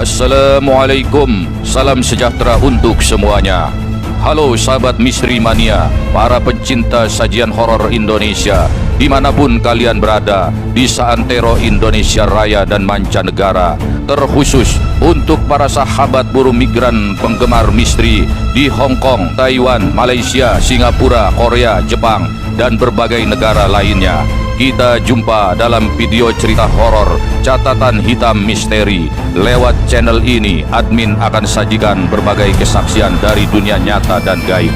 Assalamualaikum, salam sejahtera untuk semuanya. Halo sahabat Misteri Mania, para pencinta sajian horor Indonesia, dimanapun kalian berada, di seantero Indonesia Raya dan mancanegara. Terkhusus untuk para sahabat buruh migran penggemar misteri di Hong Kong, Taiwan, Malaysia, Singapura, Korea, Jepang, dan berbagai negara lainnya. Kita jumpa dalam video cerita horor Catatan Hitam Misteri. Lewat channel ini, admin akan sajikan berbagai kesaksian dari dunia nyata dan gaib,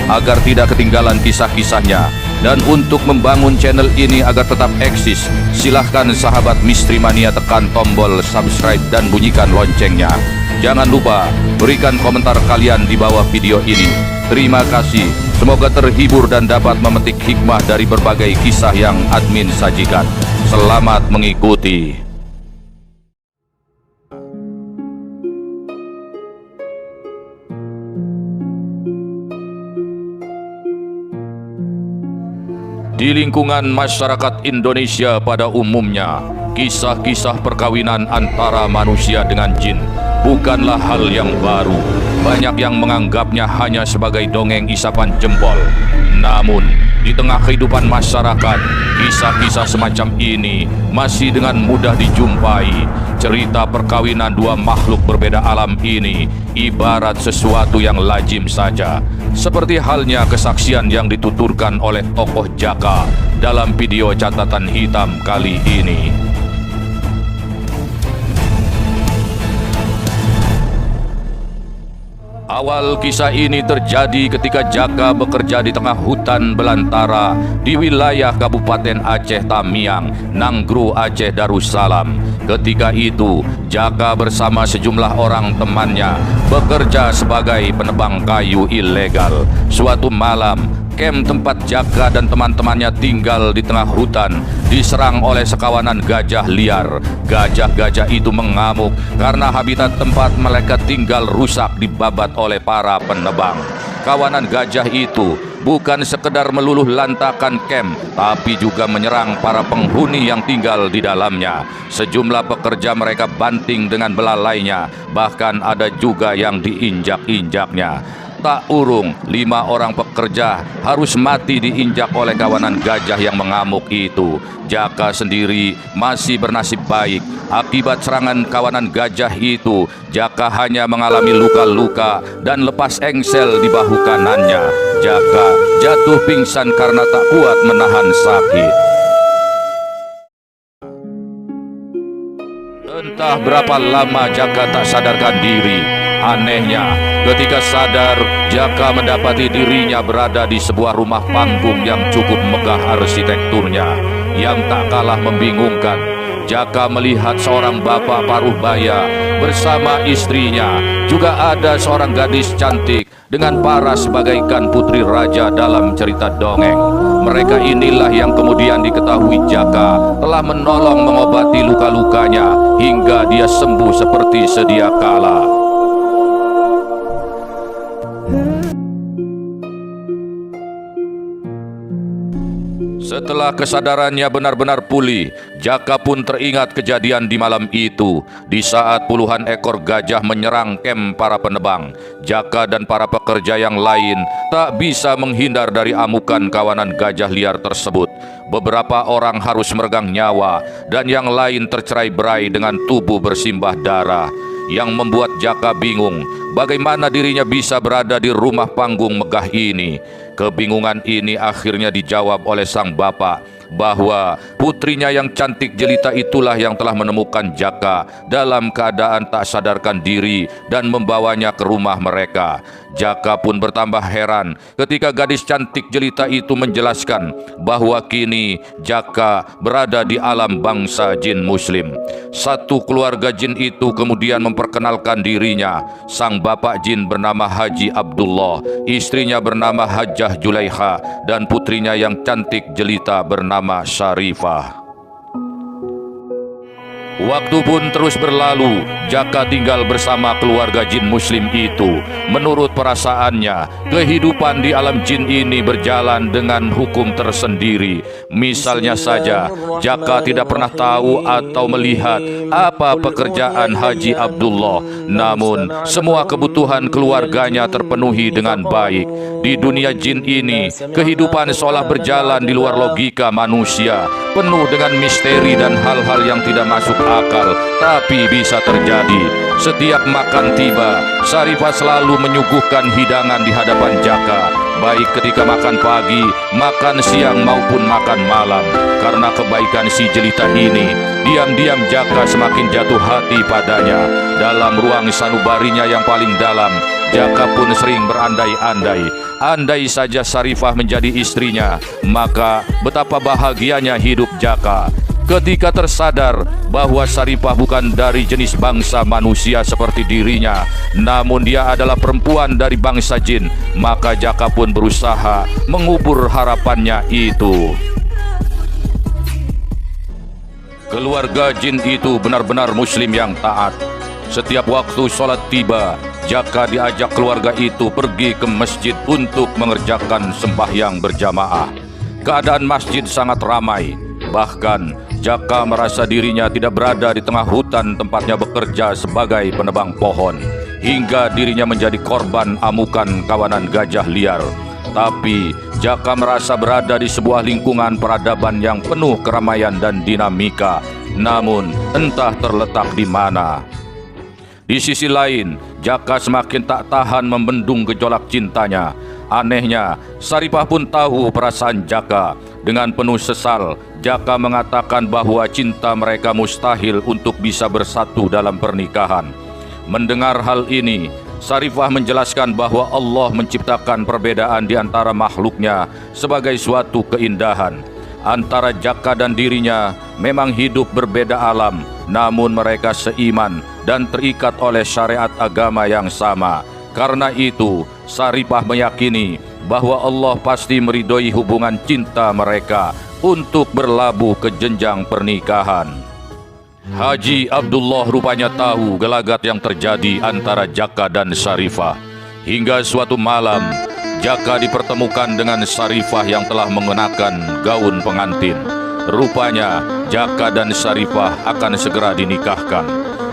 agar tidak ketinggalan kisah-kisahnya. Dan untuk membangun channel ini agar tetap eksis, silahkan sahabat Misteri Mania tekan tombol subscribe dan bunyikan loncengnya. Jangan lupa berikan komentar kalian di bawah video ini. Terima kasih. Semoga terhibur dan dapat memetik hikmah dari berbagai kisah yang admin sajikan. Selamat mengikuti. Di lingkungan masyarakat Indonesia pada umumnya, kisah-kisah perkawinan antara manusia dengan jin bukanlah hal yang baru. Banyak yang menganggapnya hanya sebagai dongeng isapan jempol. Namun, di tengah kehidupan masyarakat, kisah-kisah semacam ini masih dengan mudah dijumpai. Cerita perkawinan dua makhluk berbeda alam ini ibarat sesuatu yang lazim saja. Seperti halnya kesaksian yang dituturkan oleh tokoh Jaka dalam video Catatan Hitam kali ini. Awal kisah ini terjadi ketika Jaka bekerja di tengah hutan belantara di wilayah Kabupaten Aceh Tamiang, Nanggro, Aceh Darussalam. Ketika itu, Jaka bersama sejumlah orang temannya bekerja sebagai penebang kayu ilegal. Suatu malam, kem tempat Jaka dan teman-temannya tinggal di tengah hutan diserang oleh sekawanan gajah liar. Gajah-gajah itu mengamuk karena habitat tempat mereka tinggal rusak dibabat oleh para penebang. Kawanan gajah itu bukan sekedar meluluh lantakan kem, tapi juga menyerang para penghuni yang tinggal di dalamnya. Sejumlah pekerja mereka banting dengan belalainya, bahkan ada juga yang diinjak-injaknya. Tak urung, 5 orang pekerja harus mati diinjak oleh kawanan gajah yang mengamuk itu. Jaka sendiri masih bernasib baik. Akibat serangan kawanan gajah itu, Jaka hanya mengalami luka-luka dan lepas engsel di bahu kanannya. Jaka jatuh pingsan karena tak kuat menahan sakit. Entah berapa lama Jaka tak sadarkan diri. Anehnya, ketika sadar, Jaka mendapati dirinya berada di sebuah rumah panggung yang cukup megah arsitekturnya. Yang tak kalah membingungkan, Jaka melihat seorang bapak paruh baya bersama istrinya. Juga ada seorang gadis cantik dengan paras bagaikan putri raja dalam cerita dongeng. Mereka inilah yang kemudian diketahui Jaka telah menolong mengobati luka-lukanya hingga dia sembuh seperti sedia kala. Setelah kesadarannya benar-benar pulih, Jaka pun teringat kejadian di malam itu. Di saat puluhan ekor gajah menyerang kem para penebang, Jaka dan para pekerja yang lain tak bisa menghindar dari amukan kawanan gajah liar tersebut. Beberapa orang harus meregang nyawa dan yang lain tercerai-berai dengan tubuh bersimbah darah. Yang membuat Jaka bingung bagaimana dirinya bisa berada di rumah panggung megah ini. Kebingungan ini akhirnya dijawab oleh sang bapak bahwa putrinya yang cantik jelita itulah yang telah menemukan Jaka dalam keadaan tak sadarkan diri dan membawanya ke rumah mereka. Jaka pun bertambah heran ketika gadis cantik jelita itu menjelaskan bahwa kini Jaka berada di alam bangsa jin muslim. Satu keluarga jin itu kemudian memperkenalkan dirinya. Sang bapak jin bernama Haji Abdullah, istrinya bernama Hajjah Julaiha, dan putrinya yang cantik jelita bernama Syarifah. Waktu pun terus berlalu, Jaka tinggal bersama keluarga jin muslim itu. Menurut perasaannya, kehidupan di alam jin ini berjalan dengan hukum tersendiri. Misalnya saja, Jaka tidak pernah tahu atau melihat apa pekerjaan Haji Abdullah. Namun, semua kebutuhan keluarganya terpenuhi dengan baik. Di dunia jin ini, kehidupan seolah berjalan di luar logika manusia, penuh dengan misteri dan hal-hal yang tidak masuk akal, tapi bisa terjadi. Setiap makan tiba, Sarifah selalu menyuguhkan hidangan di hadapan Jaka, baik ketika makan pagi, makan siang maupun makan malam. Karena kebaikan si jelita ini, diam-diam Jaka semakin jatuh hati padanya. Dalam ruang sanubarinya yang paling dalam, Jaka pun sering berandai-andai, andai saja Sarifah menjadi istrinya, maka betapa bahagianya hidup Jaka. Ketika tersadar bahwa Sarifah bukan dari jenis bangsa manusia seperti dirinya, namun dia adalah perempuan dari bangsa jin, maka Jaka pun berusaha mengubur harapannya itu. Keluarga jin itu benar-benar muslim yang taat. Setiap waktu sholat tiba, Jaka diajak keluarga itu pergi ke masjid untuk mengerjakan sembahyang berjamaah. Keadaan masjid sangat ramai. Bahkan Jaka merasa dirinya tidak berada di tengah hutan tempatnya bekerja sebagai penebang pohon, hingga dirinya menjadi korban amukan kawanan gajah liar. Tapi Jaka merasa berada di sebuah lingkungan peradaban yang penuh keramaian dan dinamika, namun entah terletak di mana. Di sisi lain, Jaka semakin tak tahan membendung gejolak cintanya. Anehnya, Sarifah pun tahu perasaan Jaka. Dengan penuh sesal, Jaka mengatakan bahwa cinta mereka mustahil untuk bisa bersatu dalam pernikahan. Mendengar hal ini, Sarifah menjelaskan bahwa Allah menciptakan perbedaan di antara makhluknya sebagai suatu keindahan. Antara Jaka dan dirinya memang hidup berbeda alam, namun mereka seiman dan terikat oleh syariat agama yang sama. Karena itu, Sarifah meyakini bahwa Allah pasti meridhoi hubungan cinta mereka untuk berlabuh ke jenjang pernikahan. Haji Abdullah rupanya tahu gelagat yang terjadi antara Jaka dan Sarifah. Hingga suatu malam, Jaka dipertemukan dengan Sarifah yang telah mengenakan gaun pengantin. Rupanya Jaka dan Sarifah akan segera dinikahkan.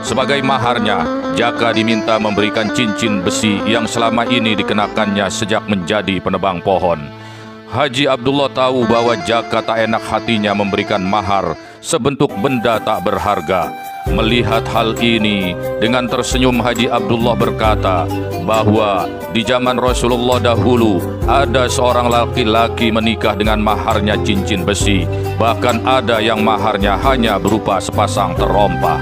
Sebagai maharnya, Jaka diminta memberikan cincin besi yang selama ini dikenakannya sejak menjadi penebang pohon. Haji Abdullah tahu bahwa Jaka tak enak hatinya memberikan mahar sebentuk benda tak berharga. Melihat hal ini, dengan tersenyum Haji Abdullah berkata bahwa di zaman Rasulullah dahulu ada seorang laki-laki menikah dengan maharnya cincin besi. Bahkan ada yang maharnya hanya berupa sepasang terompah.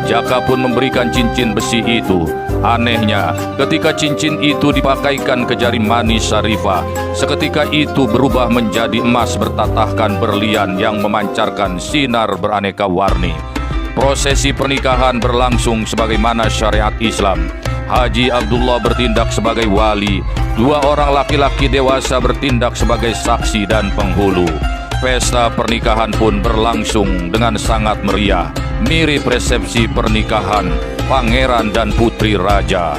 Jaka pun memberikan cincin besi itu. Anehnya, ketika cincin itu dipakaikan ke jari manis Sarifah, seketika itu berubah menjadi emas bertatahkan berlian yang memancarkan sinar beraneka warni. Prosesi pernikahan berlangsung sebagaimana syariat Islam. Haji Abdullah bertindak sebagai wali, dua orang laki-laki dewasa bertindak sebagai saksi dan penghulu. Pesta pernikahan pun berlangsung dengan sangat meriah, mirip resepsi pernikahan pangeran dan putri raja.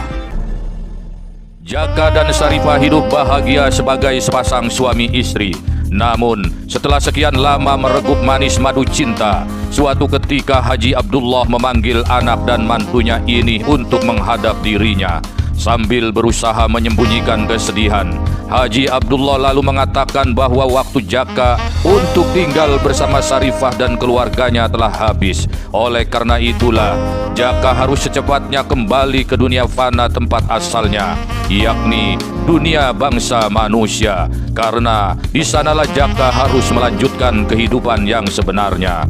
Jaka dan Sarifah hidup bahagia sebagai sepasang suami istri. Namun, setelah sekian lama meregup manis madu cinta, suatu ketika Haji Abdullah memanggil anak dan mantunya ini untuk menghadap dirinya. Sambil berusaha menyembunyikan kesedihan, Haji Abdullah lalu mengatakan bahwa waktu Jaka untuk tinggal bersama Sarifah dan keluarganya telah habis. Oleh karena itulah, Jaka harus secepatnya kembali ke dunia fana tempat asalnya, yakni dunia bangsa manusia, karena di sanalah Jaka harus melanjutkan kehidupan yang sebenarnya.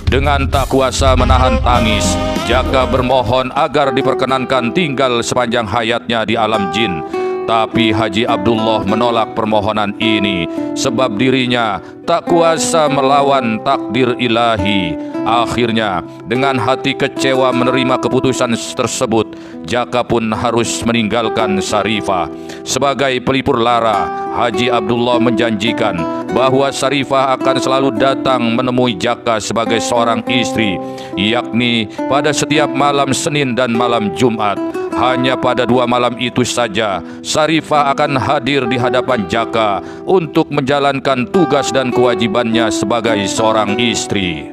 Dengan tak kuasa menahan tangis, Jaka bermohon agar diperkenankan tinggal sepanjang hayatnya di alam jin. Tapi Haji Abdullah menolak permohonan ini sebab dirinya tak kuasa melawan takdir ilahi. Akhirnya dengan hati kecewa menerima keputusan tersebut, Jaka pun harus meninggalkan Sarifah. Sebagai pelipur lara, Haji Abdullah menjanjikan bahwa Sarifah akan selalu datang menemui Jaka sebagai seorang istri, yakni pada setiap malam Senin dan malam Jumat. Hanya pada 2 malam itu saja Sarifah akan hadir di hadapan Jaka untuk menjalankan tugas dan kewajibannya sebagai seorang istri.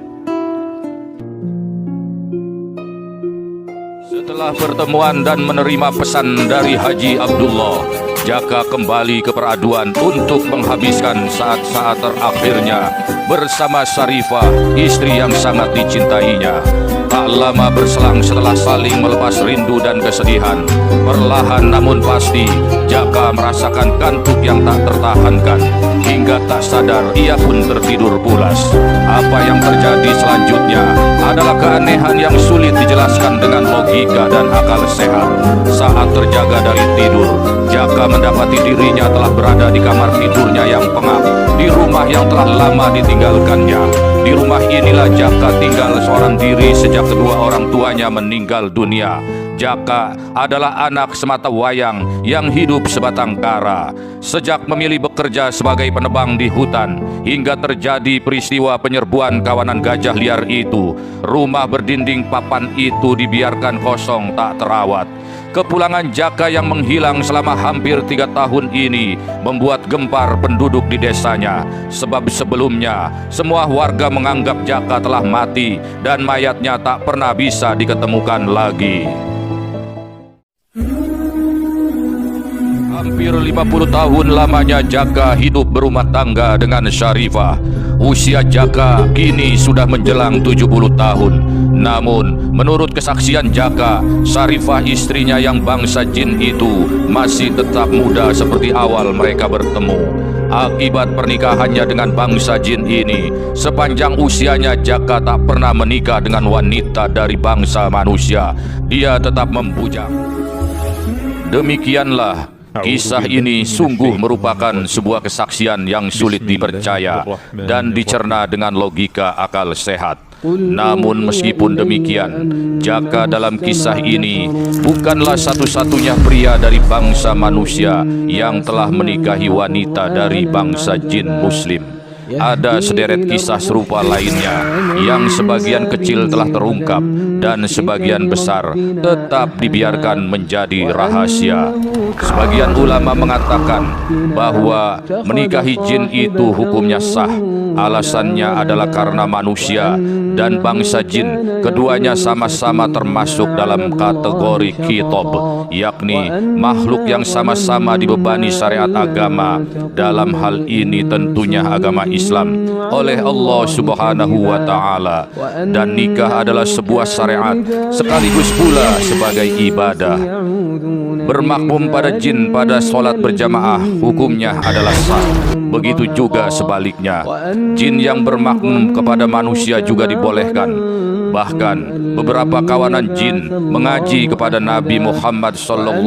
Setelah pertemuan dan menerima pesan dari Haji Abdullah, Jaka kembali ke peraduan untuk menghabiskan saat-saat terakhirnya bersama Sarifah, istri yang sangat dicintainya. Tak lama berselang setelah saling melepas rindu dan kesedihan, perlahan namun pasti Jaka merasakan kantuk yang tak tertahankan. Hingga tak sadar ia pun tertidur pulas. Apa yang terjadi selanjutnya adalah keanehan yang sulit dijelaskan dengan logika dan akal sehat. Saat terjaga dari tidur, Jaka mendapati dirinya telah berada di kamar tidurnya yang pengap, di rumah yang telah lama ditinggalkannya. Di rumah inilah Jaka tinggal seorang diri sejak kedua orang tuanya meninggal dunia. Jaka adalah anak semata wayang yang hidup sebatang kara. Sejak memilih bekerja sebagai penebang di hutan, hingga terjadi peristiwa penyerbuan kawanan gajah liar itu, rumah berdinding papan itu dibiarkan kosong tak terawat. Kepulangan Jaka yang menghilang selama hampir 3 tahun ini membuat gempar penduduk di desanya. Sebab sebelumnya semua warga menganggap Jaka telah mati dan mayatnya tak pernah bisa diketemukan lagi. Hampir 50 tahun lamanya Jaka hidup berumah tangga dengan Sarifah. Usia Jaka kini sudah menjelang 70 tahun. Namun, menurut kesaksian Jaka, Sarifah istrinya yang bangsa jin itu masih tetap muda seperti awal mereka bertemu. Akibat pernikahannya dengan bangsa jin ini, sepanjang usianya Jaka tak pernah menikah dengan wanita dari bangsa manusia. Dia tetap membujang. Demikianlah kisah ini sungguh merupakan sebuah kesaksian yang sulit dipercaya dan dicerna dengan logika akal sehat. Namun meskipun demikian, Jaka dalam kisah ini bukanlah satu-satunya pria dari bangsa manusia yang telah menikahi wanita dari bangsa jin muslim. Ada sederet kisah serupa lainnya yang sebagian kecil telah terungkap dan sebagian besar tetap dibiarkan menjadi rahasia. Sebagian ulama mengatakan bahwa menikahi jin itu hukumnya sah. Alasannya adalah karena manusia dan bangsa jin keduanya sama-sama termasuk dalam kategori kitab, yakni makhluk yang sama-sama dibebani syariat agama, dalam hal ini tentunya agama Islam, oleh Allah Subhanahu wa Ta'ala. Dan nikah adalah sebuah syariat sekaligus pula sebagai ibadah. Bermakmum pada jin pada sholat berjamaah hukumnya adalah sah. Begitu juga sebaliknya, jin yang bermakmum kepada manusia juga dibolehkan. Bahkan beberapa kawanan jin mengaji kepada Nabi Muhammad SAW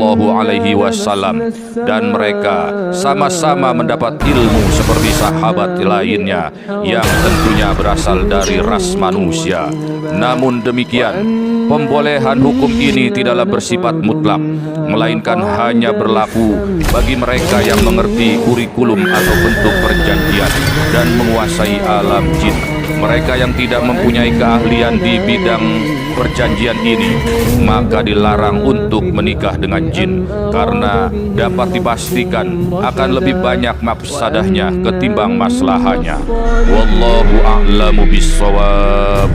dan mereka sama-sama mendapat ilmu seperti sahabat lainnya yang tentunya berasal dari ras manusia. Namun demikian, pembolehan hukum ini tidaklah bersifat mutlak, melainkan hanya berlaku bagi mereka yang mengerti kurikulum atau bentuk perjanjian dan menguasai alam jin. Mereka yang tidak mempunyai keahlian di bidang perjanjian ini, maka dilarang untuk menikah dengan jin, karena dapat dipastikan akan lebih banyak mafsadahnya ketimbang maslahahnya. Wallahu a'lamu bissawab.